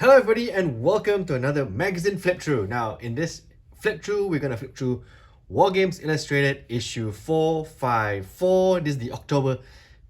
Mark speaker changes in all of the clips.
Speaker 1: Hello everybody and welcome to another magazine flip through. Now in this flip through, we're gonna flip through Wargames Illustrated Issue 454. This is the October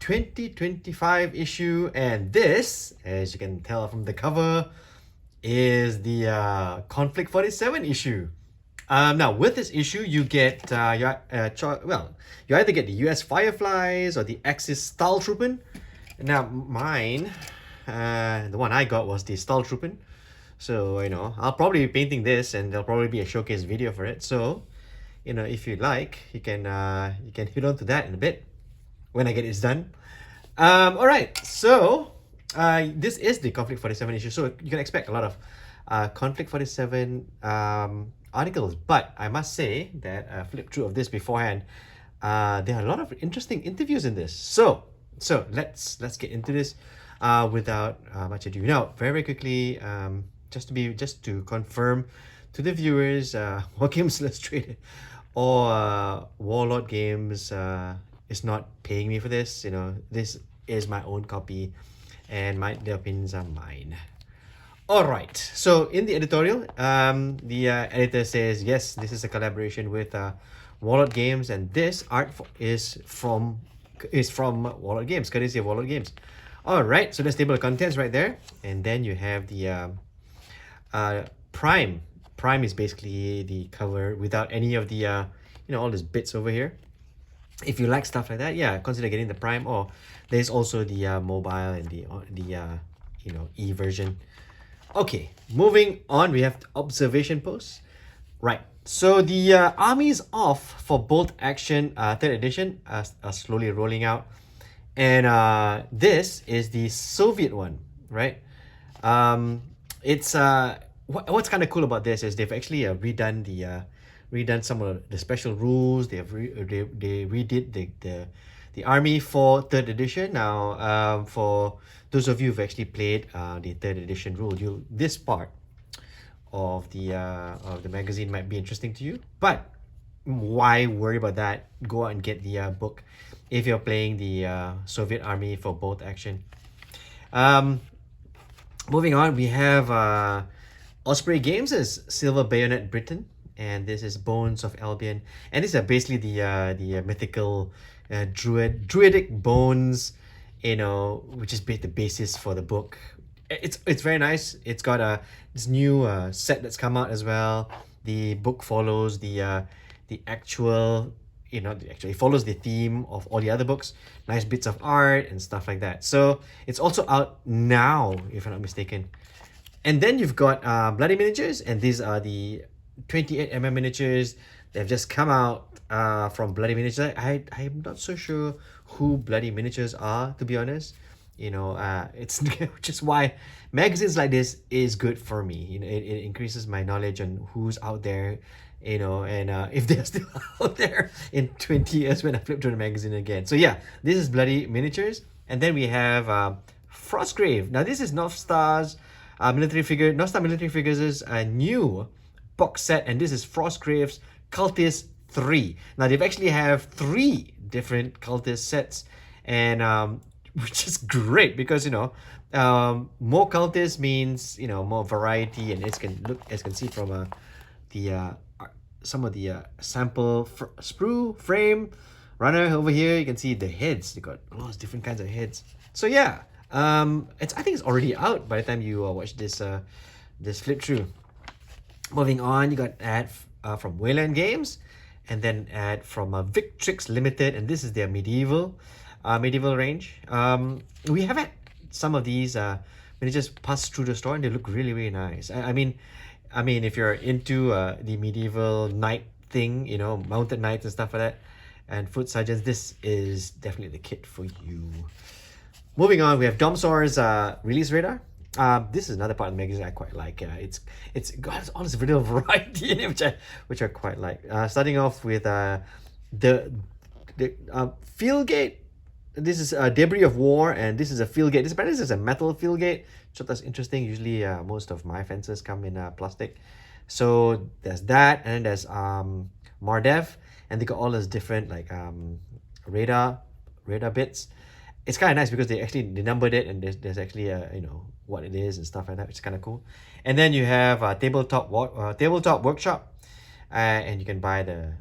Speaker 1: 2025 issue, and this, as you can tell from the cover, is the Konflikt 47 issue. Now with this issue, you get you either get the US Fireflies or the Axis Stahltruppen. Now mine, the one I got was the Stahltruppen. So, I'll probably be painting this and there'll probably be a showcase video for it. So, if you like, you can hit on to that in a bit when I get this done. All right, so this is the Konflikt 47 issue. So you can expect a lot of Konflikt 47 articles. But I must say that I flipped through of this beforehand. There are a lot of interesting interviews in this. So let's get into this without much ado. Now, very quickly, just to confirm to the viewers, Wargames Illustrated or Warlord Games is not paying me for this. This is my own copy, and the opinions are mine. All right. So in the editorial, the editor says yes, this is a collaboration with Warlord Games, and this art is from Warlord Games, courtesy of Warlord Games. All right. So there's table of contents right there, and then you have the Prime. Prime is basically the cover without any of the all these bits over here. If you like stuff like that, yeah, consider getting the Prime. Or there's also the mobile and the e version. Okay, moving on, we have observation posts. Right, so the armies off for Bolt Action 3rd edition are slowly rolling out, and this is the Soviet one, right? It's what's kind of cool about this is they've actually redone some of the special rules. They redid the army for 3rd edition. Now, for those of you who've actually played the 3rd edition rule, this part of the magazine might be interesting to you. But why worry about that? Go out and get the book if you're playing the Soviet army for Bolt Action. Moving on, we have Osprey Games' Silver Bayonet Britain, and this is Bones of Albion, and these are basically the mythical druidic bones, which is the basis for the book. It's very nice. It's got this new set that's come out as well. The book follows the actual, actually follows the theme of all the other books. Nice bits of art and stuff like that. So it's also out now, if I'm not mistaken. And then you've got Bloody Miniatures, and these are the 28mm miniatures. They've just come out from Bloody Miniatures. I'm not so sure who Bloody Miniatures are, to be honest. It's which is why magazines like this is good for me. It increases my knowledge on who's out there, and if they're still out there in 20 years when I flip through the magazine again. So yeah, this is Bloody Miniatures. And then we have Frostgrave. Now this is North Star's military figure. North Star Military Figures is a new box set, and this is Frostgrave's Cultist 3. Now they actually have 3 different Cultist sets, and which is great because more Cultists means more variety, and as can see from some of the sample sprue frame runner over here, you can see the heads. They got lots of different kinds of heads. So yeah, I think it's already out by the time you watch this flip through. Moving on, you got ad from Wayland Games, and then ad from Victrix Limited, and this is their medieval range. We have had some of these miniatures pass through the store, and they look really, really nice. I mean, if you're into the medieval knight thing, mounted knights and stuff like that, and foot sergeants, this is definitely the kit for you. Moving on, we have Domsor's release radar. This is another part of the magazine I quite like. It's got all this video variety in it, which I quite like. Starting off with the field gate. This is a debris of war, and this is a field gate. This is a metal field gate, so that's interesting. Usually, most of my fences come in plastic. So there's that, and then there's Mardev, and they got all those different radar bits. It's kind of nice because they numbered it, and there's actually a what it is and stuff like that, which is kind of cool. And then you have tabletop workshop, and you can buy the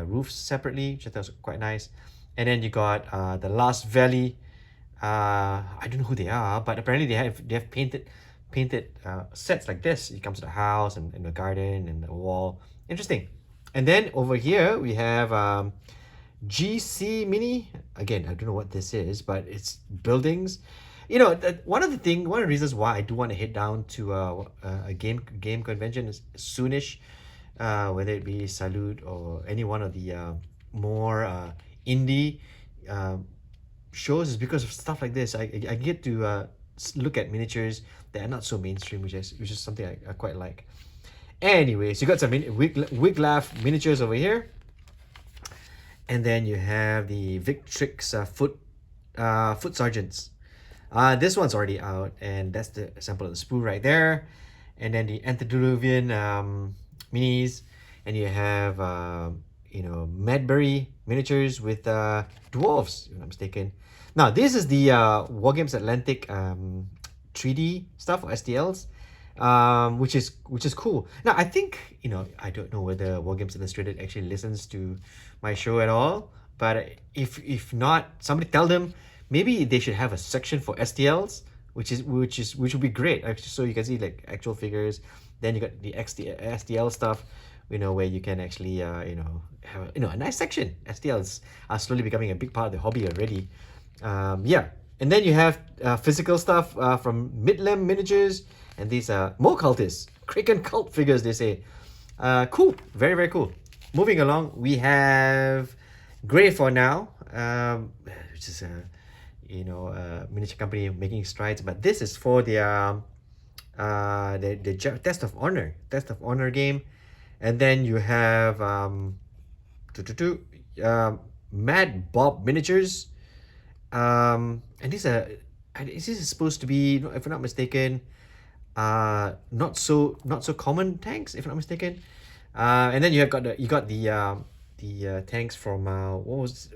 Speaker 1: roofs separately, which I thought was quite nice. And then you got the Last Valley. I don't know who they are, but apparently they have painted sets like this. It comes to the house and the garden and the wall. Interesting. And then over here we have GC Mini. Again, I don't know what this is, but it's buildings. You know, one of the reasons why I do want to head down to a game convention is soonish, whether it be Salute or any one of the more indie shows, is because of stuff like this. I get to look at miniatures that are not so mainstream, which is something I quite like. Anyways, you got some Wiglaf miniatures over here. And then you have the Victrix foot sergeants. This one's already out, and that's the sample of the sprue right there. And then the Antediluvian minis, and you have Madbury miniatures with dwarves, if I'm not mistaken. Now this is the Wargames Atlantic 3D stuff, or STLs, which is cool. Now I think, I don't know whether Wargames Illustrated actually listens to my show at all, but if not, somebody tell them maybe they should have a section for STLs, which would be great. Actually, so you can see like actual figures. Then you got the STL stuff, where you can actually have a nice section. STLs are slowly becoming a big part of the hobby already. Yeah. And then you have physical stuff from Midlam Miniatures, and these are more cultists, Kraken cult figures, they say. Cool, very, very cool. Moving along, we have Grey for Now, which is a miniature company making strides, but this is for the Test of Honor game. And then you have Mad Bob Miniatures, and this is supposed to be, if I'm not mistaken, not so common tanks, if I'm not mistaken. And then you got the tanks from what was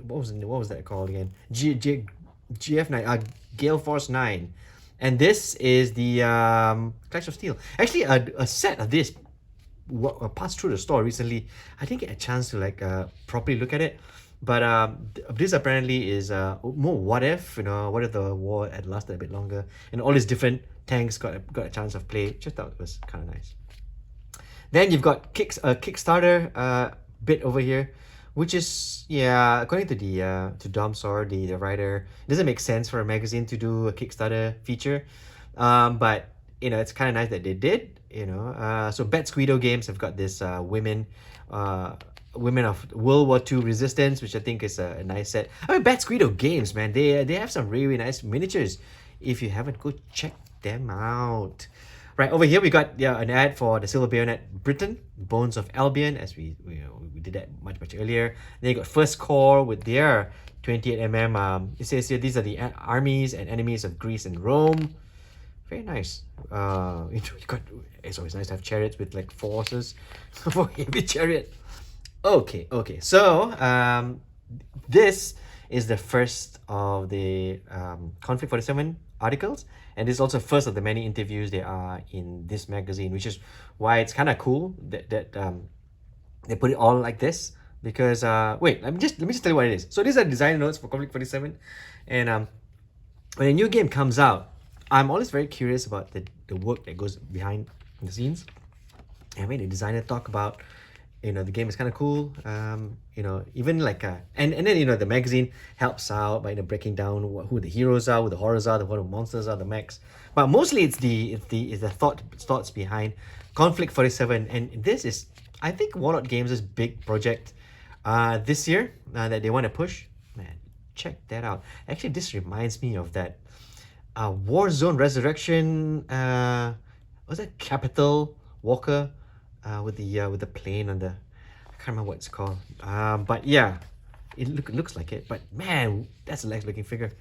Speaker 1: that called again? GF9, Gale Force 9. And this is the Clash of Steel. Actually, a set of this passed through the store recently. I didn't get a chance to properly look at it, but this apparently is more what if the war had lasted a bit longer, and all these different tanks got a chance of play, which I thought was kind of nice. Then you've got Kickstarter bit over here, which is, according to to Domsor, the writer, it doesn't make sense for a magazine to do a Kickstarter feature, but it's kind of nice that they did. So Bat Squido Games have got this women of World War II resistance, which I think is a nice set. I mean, Bat Squido Games, man, they have some really nice miniatures. If you haven't, go check them out. Right, over here we got an ad for the Silver Bayonet Britain, Bones of Albion, as we did that much earlier. Then you got First Corps with their 28mm. It says here these are the armies and enemies of Greece and Rome. Very nice. It's always nice to have chariots with like 4 horses for heavy chariot. Okay. So this is the first of the Konflikt 47 articles, and this is also first of the many interviews there are in this magazine, which is why it's kind of cool that they put it all like this. Because wait, let me just tell you what it is. So these are design notes for Konflikt 47, and when a new game comes out, I'm always very curious about the work that goes behind the scenes. And when the designer talk about, the game is kind of cool. Even like and then the magazine helps out by breaking down who the heroes are, who the horrors are, what the monsters are, the mechs. But mostly it's the thoughts behind Konflikt 47, and this is, I think, Warlord Games' big project this year that they want to push. Man, check that out. Actually, this reminds me of that Warzone Resurrection. Was that Capital Walker with the plane on the, I can't remember what it's called. But yeah, it looks like it. But man, that's a nice looking figure.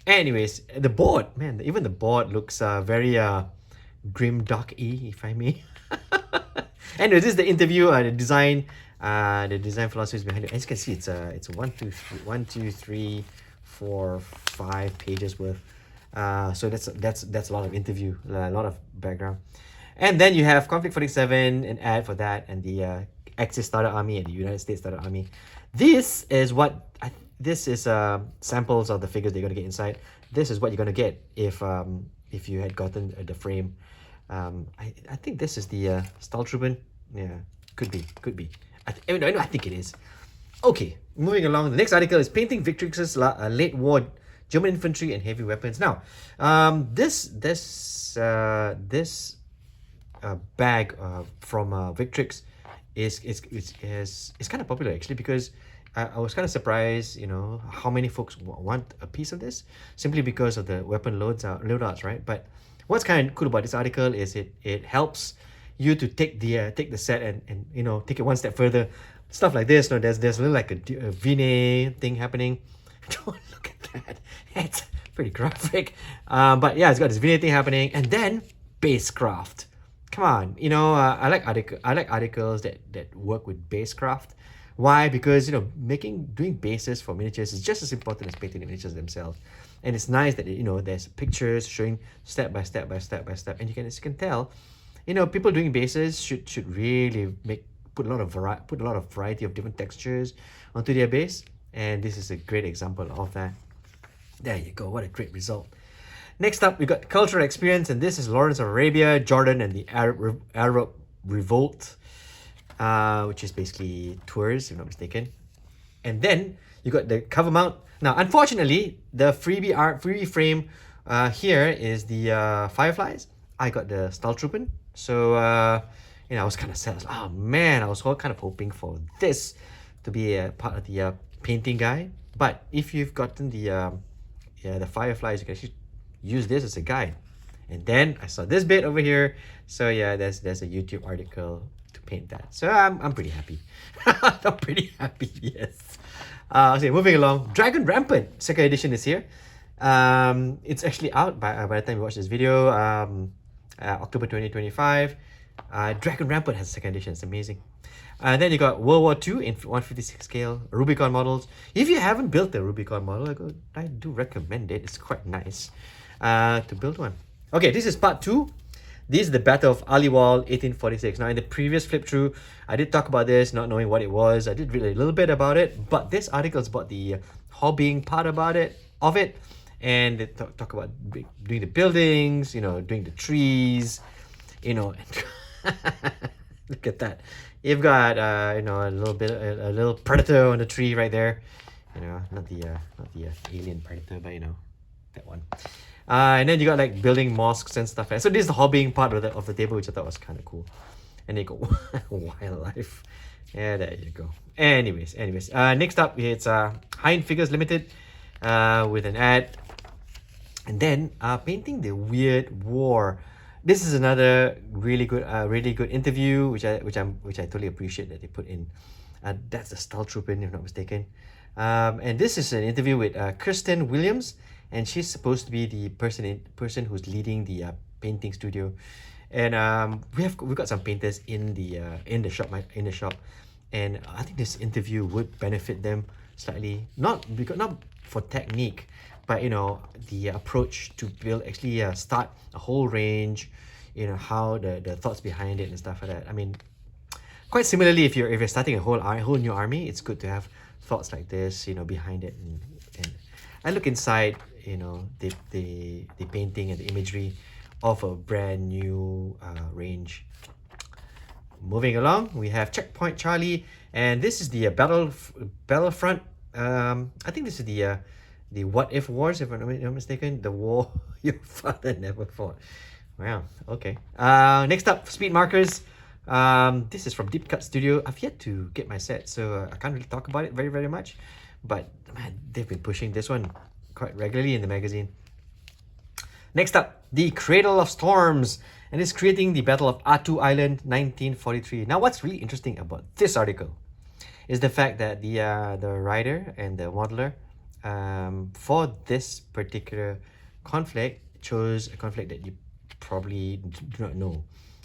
Speaker 1: Anyways, the board, man, even the board looks very grim dark-y, if I may. Anyways, this is the interview, the design philosophies behind it. As you can see, it's 1, 2, 3, 4, 5 pages worth. So that's a lot of interview, a lot of background. And then you have Conflict 47, an ad for that, and the Axis Starter Army and the United States Starter Army. This is this is samples of the figures they're gonna get inside. This is what you're gonna get if you had gotten the frame. I think this is the Stahltruppen. Yeah, could be. I think it is. Okay, moving along. The next article is Painting Victrix's Late War German Infantry and Heavy Weapons. Now, this bag from Victrix is kind of popular actually, because I was kind of surprised, you know, how many folks want a piece of this simply because of the weapon loadouts, right? But what's kind of cool about this article is it helps you to take the set and you know, take it one step further. Stuff like this. No, there's a little like a V-Nay thing happening. Don't look at that. It's pretty graphic. But yeah, it's got this V-Nay thing happening, and then basecraft. Come on, you know, I like articles that work with basecraft. Why? Because, you know, doing bases for miniatures is just as important as painting the miniatures themselves. And it's nice that, you know, there's pictures showing step by step, and as you can tell, you know, people doing bases should really put a lot of variety of different textures onto their base, and this is a great example of that. There you go. What a great result. Next up, we got Cultural Experience, and this is Lawrence of Arabia, Jordan, and the Arab Revolt, which is basically tours, if I'm not mistaken. And then you got the cover mount. Now, unfortunately, the freebie frame here is the Fireflies. I got the Stahltruppen, so you know, I was kind of sad. Oh man, I was kind of hoping for this to be a part of the painting guide. But if you've gotten the Fireflies, you can actually use this as a guide. And then I saw this bit over here. So yeah, there's a YouTube article to paint that. So I'm pretty happy. I'm pretty happy. Yes. Okay, moving along. Dragon Rampant second edition is here. It's actually out by the time you watch this video. October 2025. Dragon Rampant has a second edition. It's amazing. Then you got World War II in 156 scale Rubicon models. If you haven't built a Rubicon model, I do recommend it. It's quite nice to build one. Okay, this is part 2. This is the Battle of Aliwal 1846. Now, in the previous flip through, I did talk about this, not knowing what it was. I did read a little bit about it, but this article is about the hobbying part of it, and they talk about doing the buildings, you know, doing the trees, you know. Look at that. You've got you know, a little predator on the tree right there. You know, not the alien predator, but you know, that one. And then you got like building mosques and stuff. So this is the hobbying part of the table, which I thought was kind of cool. And then you go wildlife. Yeah, there you go. Anyways. Next up, it's Hind Figures Limited with an ad. And then painting the Weird War. This is another really good interview, which I totally appreciate that they put in. That's the Stahltruppen, if I'm not mistaken. And this is an interview with Kirsten Williams, and she's supposed to be the person who's leading the painting studio. And we've got some painters in the shop, and I think this interview would benefit them slightly, not for technique, but you know, the approach to build, actually start a whole range, you know, how the thoughts behind it and stuff like that. I mean, quite similarly, if you're starting a whole new army, it's good to have thoughts like this, you know, behind it, and I look inside, you know, the painting and the imagery of a brand new range. Moving along, we have Checkpoint Charlie, and this is the Battlefront. I think this is the What If Wars, if I'm not mistaken. The war your father never fought. Wow, okay. Next up, Speed Markers. This is from Deep Cut Studio. I've yet to get my set, so I can't really talk about it very much. But man, they've been pushing this one quite regularly in the magazine. Next up, the Cradle of Storms, and it's creating the Battle of Atu Island 1943. Now, what's really interesting about this article is the fact that the writer and the modeler for this particular conflict chose a conflict that you probably do not know.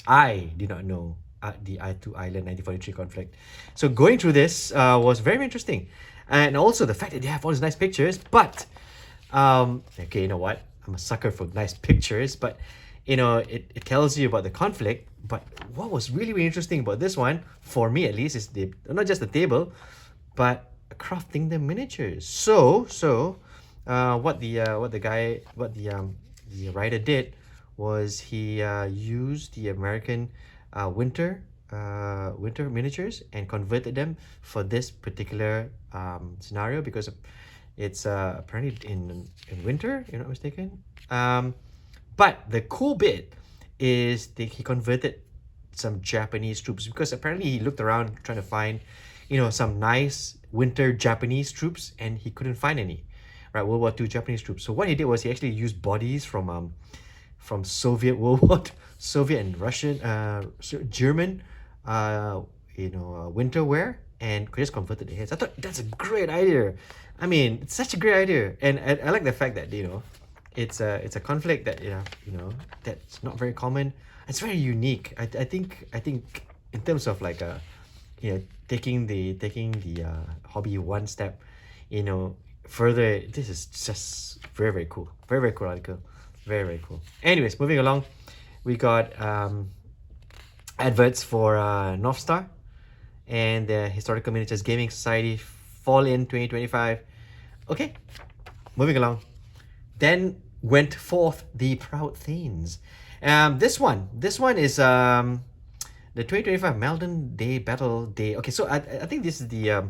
Speaker 1: I did not know the Atu Island 1943 conflict. So going through this was very interesting. And also the fact that they have all these nice pictures, but okay, you know what? I'm a sucker for nice pictures, but you know, it tells you about the conflict. But what was really, really interesting about this one, for me at least, is the not just the table, but crafting the miniatures. What the writer did was he used the American winter miniatures and converted them for this particular scenario, because it's apparently in winter, if I'm not mistaken. But the cool bit is he converted some Japanese troops, because apparently he looked around trying to find, you know, some nice winter Japanese troops, and he couldn't find any, right? World War II Japanese troops. So what he did was he actually used bodies from Soviet Soviet and Russian, German, winter wear, and just converted the heads. I thought that's a great idea. I mean, it's such a great idea, and I like the fact that, you know, it's a conflict that that's not very common. It's very unique. I think in terms of like taking the hobby one step, further. This is just very, very cool. Very, very cool article. Very, very cool. Anyways, moving along, we got adverts for North Star and the Historical Miniatures Gaming Society Fall in 2025. Okay, moving along. Then went forth the Proud Thanes. This one is the 2025 Malden Day Battle Day. Okay, so I think this is the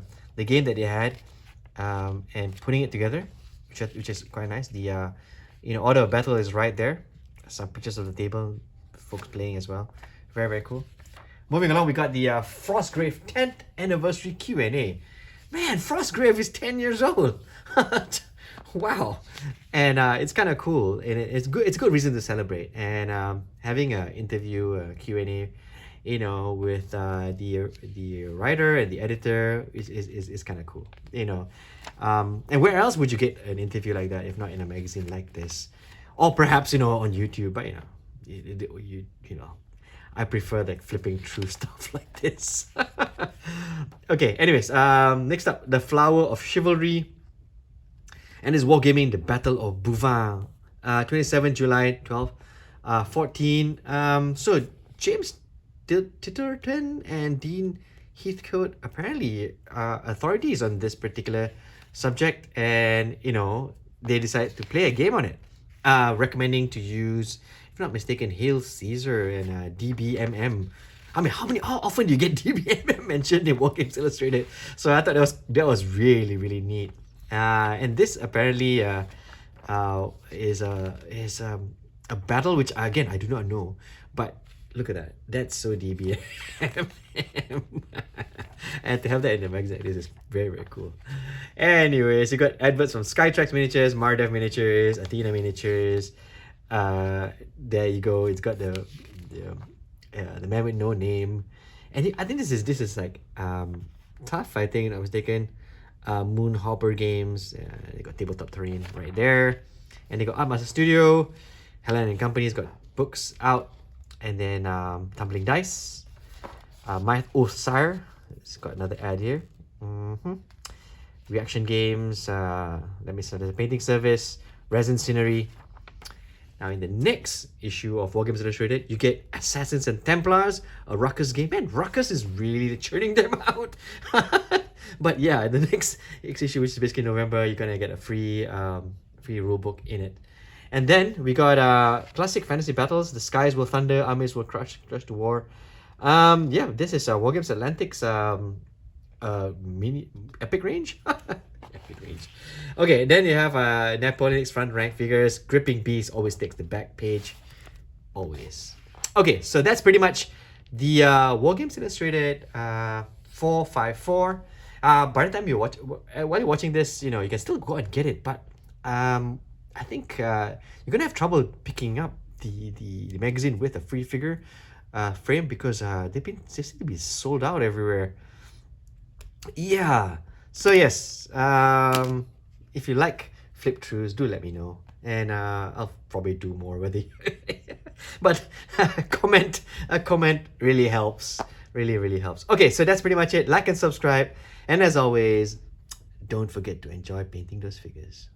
Speaker 1: game that they had, and putting it together, which is quite nice. The order of battle is right there. Some pictures of the table, folks playing as well. Very, very cool. Moving along, we got the Frostgrave 10th anniversary Q&A. Man, Frostgrave is 10 years old. Wow. And it's kind of cool, and it's good. It's a good reason to celebrate. And having an interview Q&A, with the writer and the editor is kind of cool. And where else would you get an interview like that if not in a magazine like this, or perhaps on YouTube? But I prefer like flipping through stuff like this. Okay, anyways, next up, the Flower of Chivalry, and is Wargaming the Battle of Bouvin, 27 July 12, 14. So James Titterton and Dean Heathcote apparently are authorities on this particular subject, and they decided to play a game on it, recommending to use, if not mistaken, Hail Caesar and DBMM. I mean, how often do you get DBMM mentioned in Wargames Illustrated? So I thought that was really, really neat. And this apparently is a battle which, again, I do not know, but look at that. That's so DBMM. And to have that in the magazine, this is very, very cool. Anyways, you got adverts from Skytrax Miniatures, Mardev Miniatures, Athena Miniatures. There you go. It's got the man with no name, and I think this is like tough. I think I was taken. Moonhopper Games. They got Tabletop Terrain right there, and they got Artmaster Studio. Helen and Company's got books out, and then Tumbling Dice. My Sire. It's got another ad here. Reaction Games. Let me start the painting service. Resin Scenery. Now in the next issue of Wargames Illustrated, you get Assassins and Templars, a Ruckus game. Man, Ruckus is really churning them out. But yeah, the next issue, which is basically November, you're gonna get a free rulebook in it. And then we got classic fantasy battles. The skies will thunder, armies will crush to war. Yeah, this is Wargames Atlantic's mini epic range. Epic range. Okay, then you have Napoleon's front rank figures. Gripping Beast always takes the back page. Always. Okay, so that's pretty much the Wargames Illustrated 454. By the time you watch, while you're watching this, you can still go and get it. But I think you're gonna have trouble picking up the magazine with a free figure frame, because they seem to be sold out everywhere. Yeah. So yes, if you like flip throughs, do let me know, and I'll probably do more with it. But a comment really helps. Really helps. Okay, so that's pretty much it. Like and subscribe, and as always, don't forget to enjoy painting those figures.